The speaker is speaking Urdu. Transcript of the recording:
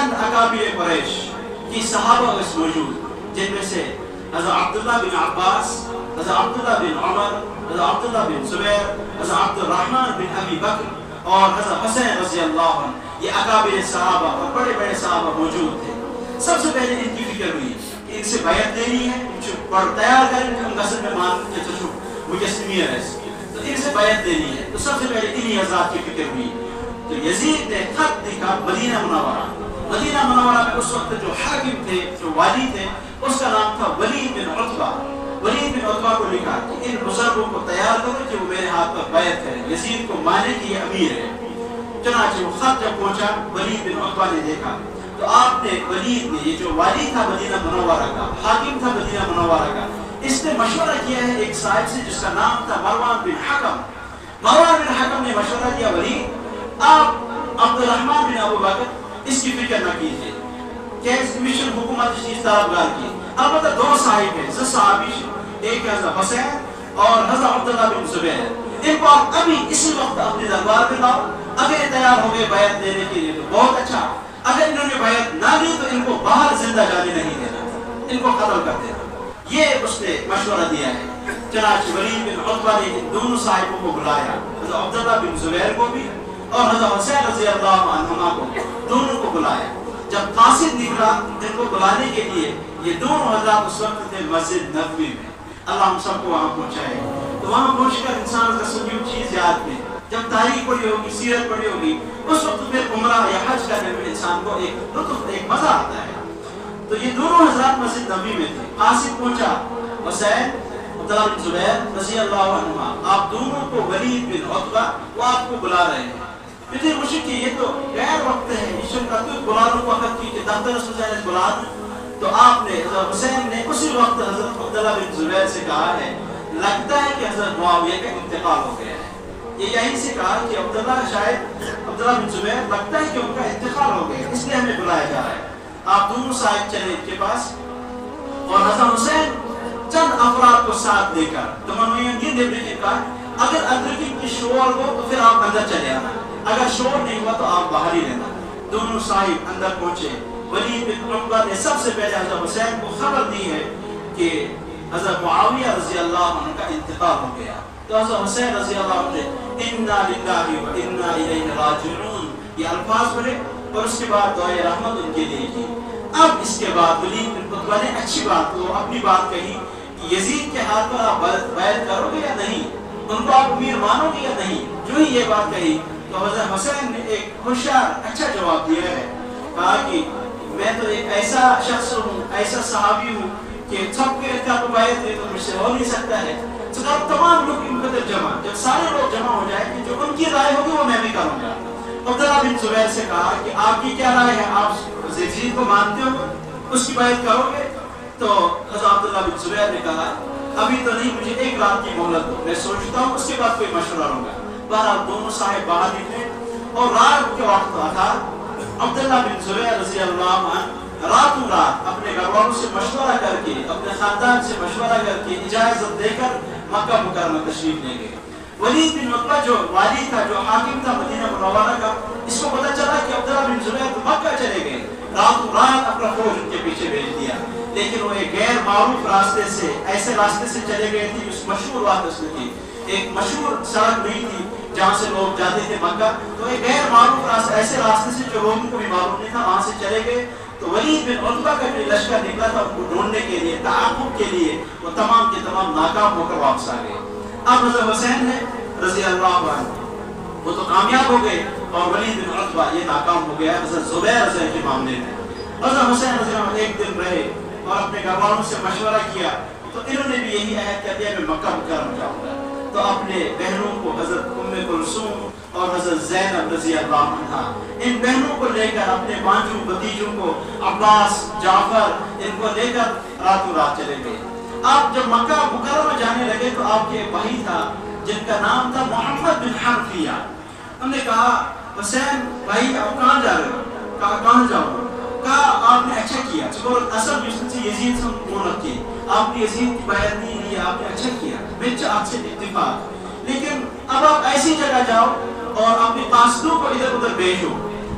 چند اکابر قریش کی صحابہ اس موجود، جن میں سے حضرت عبداللہ بن عباس، حضرت عبداللہ بن عمر، حضرت عبداللہ بن زبیر، حضرت عبد الرحمن بن ابی بکر اور حضرت حسین رضی اللہ عنہ، یہ اکابر صحابہ اور بڑے بڑے صحابہ موجود تھے۔ سب سے پہلے ان کی فکر ہوئی کہ ان سے بیعت لینی ہے، پر تیار کریں کہ ہم غسل میں مان کے تو مجسمیہ ہے، تو ان سے بیعت لینی ہے۔ تو سب سے پہلے انہی حضرات کی فکر ہوئی۔ تو یزید نے خط لکھا مدینہ منورہ۔ مدینہ منورہ میں اس وقت جو حاکم تھے، جو والی تھے، اس کا نام تھا ولید بن عتبہ۔ ولید بن عتبہ کو لکھا کہ ان بزرگوں کو تیار کرو کہ وہ میرے ہاتھ پر بیعت کریں، یزید کو مانے کہ یہ امیر ہے۔ چنانچہ وہ خط جب پہنچا ولید بن عتبہ نے دیکھا تو آپ نے ولید نے، یہ جو والی تھا مدینہ منورہ کا، حاکم تھا مدینہ منورہ کا، اس نے مشورہ کیا ہے ایک صاحب سے جس کا نام تھا مروان بن حکم۔ مروان بن حکم نے مشورہ دیا ولید آپ عبد الرحمن بن ابو بکر اس کی فکر نہ کیجیے کہ اس مشن حکومت اس طرفدار کی۔ البتہ دو صاحب ہیں، صحابی، ایک حضرت حسین اور حضرت عبداللہ بن زبیر، ان کو آپ ابھی اسی وقت اپنے دربار میں لاؤ۔ اگر یہ تیار ہو گئے بیعت دینے کے لیے تو بہت اچھا، اگر انہوں نے بیعت نہ دی تو ان کو باہر زندہ جانے نہیں دینا، ان کو قتل کر دینا۔ یہ اس نے مشورہ دیا ہے۔ چنانچہ ولید بن عتبہ نے ان دونوں صاحبوں کو بلایا، حضرت عبداللہ بن زبیر کو بھی اور حضرت حسین رضی اللہ عنہما کو، دونوں کو بلایا۔ جب قاصد نکلا ان کو بلانے کے لیے، یہ دونوں حضرات اس وقت تھے مسجد نبوی میں۔ اللہ ہم سب کو وہاں پہنچائے۔ تو وہاں پہنچ کر انسان کا سنجو چیز یاد میں، جب تاریخ پڑھی ہوگی، سیرت پڑھی ہوگی، اس وقت پھر عمرہ یا حج کرنے میں انسان کو ایک لطف، ایک مزہ آتا ہے۔ تو یہ دونوں حضرات مسجد نبوی میں تھے۔ قاصد پہنچا، حسین عبداللہ بن زبیر رضی اللہ عنہما، آپ دونوں کو ولید بن عتبہ وہ آپ کو بلا رہے ہیں۔ اتنے خوشی کہ یہ تو غیر وقت ہے، عشاء کا تو بلا لوں وقت کی کہ دفتر حسین بلا دیں۔ تو آپ نے حضرت حسین نے اسی وقت حضرت عبداللہ بن زبیر سے کہا ہے لگتا ہے کہ حضرت معاویہ کا انتقال ہو گیا ہے۔ یہ یہیں سے کہا کہ عبداللہ بن زبیر لگتا ہے کہ ان کا انتقال ہو گیا، اس لیے ہمیں بلایا جا رہا ہے۔ آپ دونوں صاحب چلے ان کے پاس اور حضرت حسین چند افراد کو ساتھ لے کر تمام یہ کہا اگر اندر کی شور ہو تو پھر آپ اندر چلے آنا، اگر شور نہیں ہوا تو آپ باہر ہی رہنا۔ دونوں صاحب اندر پہنچے۔ ولید بن عتبہ نے سب سے پہلے حضرت حسین کو خبر دی ہے کہ حضرت معاویہ رضی اللہ عنہ کا انتقال ہو گیا۔ تو حضرت حسین رضی اللہ عنہ نے انا للہ و انا الیہ راجعون یہ الفاظ پڑھے اور اس کے بعد دعائے رحمت ان کے لیے کی۔ اب اس کے بعد ولید بن عتبہ نے اچھی بات کو اپنی بات کہی کہ یزید کے ہاتھ پر آپ بیعت کرو گے یا نہیں، ان کو آپ امیر مانو گے یا نہیں۔ جو ہی یہ بات کہی تو حضرت حسین نے ایک ہوشیار اچھا جواب دیا ہے، کہا کہ میں تو ایک ایسا شخص ہوں، ایسا صحابی ہوں کہ سب کے رکھتا کو بیعت دے تو مجھ سے ہو نہیں سکتا ہے۔ تو تمام لوگ ان قدر جمع، جب سارے لوگ جمع ہو جائے کہ جو ان کی رائے ہوگی وہ میں بھی کروں گا۔ عبداللہ بن زبیر سے کہا کہ آپ کی کیا رائے ہے، آپ یزید کو مانتے ہو، اس کی بیعت کرو گے؟ تو حضرت عبداللہ بن زبیر نے کہا ابھی تو نہیں، مجھے ایک رات کی مہلت دو، میں سوچتا ہوں اس کے بعد کوئی مشورہ لوں گا۔ بہرحال دونوں صاحب باہر نکلے اور رات کے وقت تھا۔ عبداللہ بن زبیر رضی اللہ عنہ راتوں رات اپنے گھر والوں سے مشورہ کر کے، اپنے خاندان سے مشورہ کر کے اجازت دے کر مکہ مکرمہ تشریف لے گئے۔ ولید بن عتبہ جو والی تھا، جو حاکم تھا مدینہ منورہ کا، اس کو پتہ چلا کہ عبداللہ بن زبیر تو مکہ چلے گئے، راتوں رات اپنا فوج ان کے پیچھے بھیج دیا۔ لیکن وہ ایک غیر معروف راستے سے، ایسے راستے سے چلے گئے تھے، اس مشہور بات اس کی ایک مشہور سڑک نہیں تھی جہاں سے لوگ جاتے تھے مکہ، تو ایک غیر معروف راستے، ایسے راستے سے جو لوگوں کو بھی معلوم نہیں تھا، وہاں سے چلے گئے۔ تو ولید بن عتبہ کا جو لشکر نکلا تھا ان کو ڈھونڈنے کے لیے، تعاقب کے لیے، وہ تمام کے تمام ناکام ہو کر واپس آ گئے۔ اب حضرت حسین نے رضی اللہ عنہ وہ تو کامیاب ہو گئے اور ولید بن عتبہ یہ ناکام ہو گیا حضرت زبیر رضی اللہ کے معاملے میں۔ حضرت حسین رضی اللہ عنہ ایک دن رہے اور اپنے گھر والوں سے مشورہ کیا، تو انہوں نے بھی یہی عہد کر دیا میں مکہ مکرمہ جاؤں گا۔ تو اپنے بہنوں کو حضرت ام کلثوم اور حضرت زینب رضی اللہ عنہا، ان بہنوں کو لے کر، اپنے بانجوں بھتیجوں کو عباس، جعفر، ان کو لے کر راتوں رات چلے گئے۔ آپ جب مکہ مکرمہ جانے لگے تو آپ کے ایک بھائی تھا جن کا نام تھا محمد بن حنفیہ۔ ہم نے کہا حسین بھائی آپ کہاں جا رہے ہو؟ کہا کہاں جاؤ؟ کہا آپ نے اچھا کیا، اصل جس سے یزید سے مونت کی، آپ نے یزید کی بیعت نہیں لی، آپ نے اچھا کیا، بچ آپ سے اتفاق، لیکن اب آپ ایسی جگہ جاؤ اور اپنے قاصدوں کو ادھر ادھر بھیجو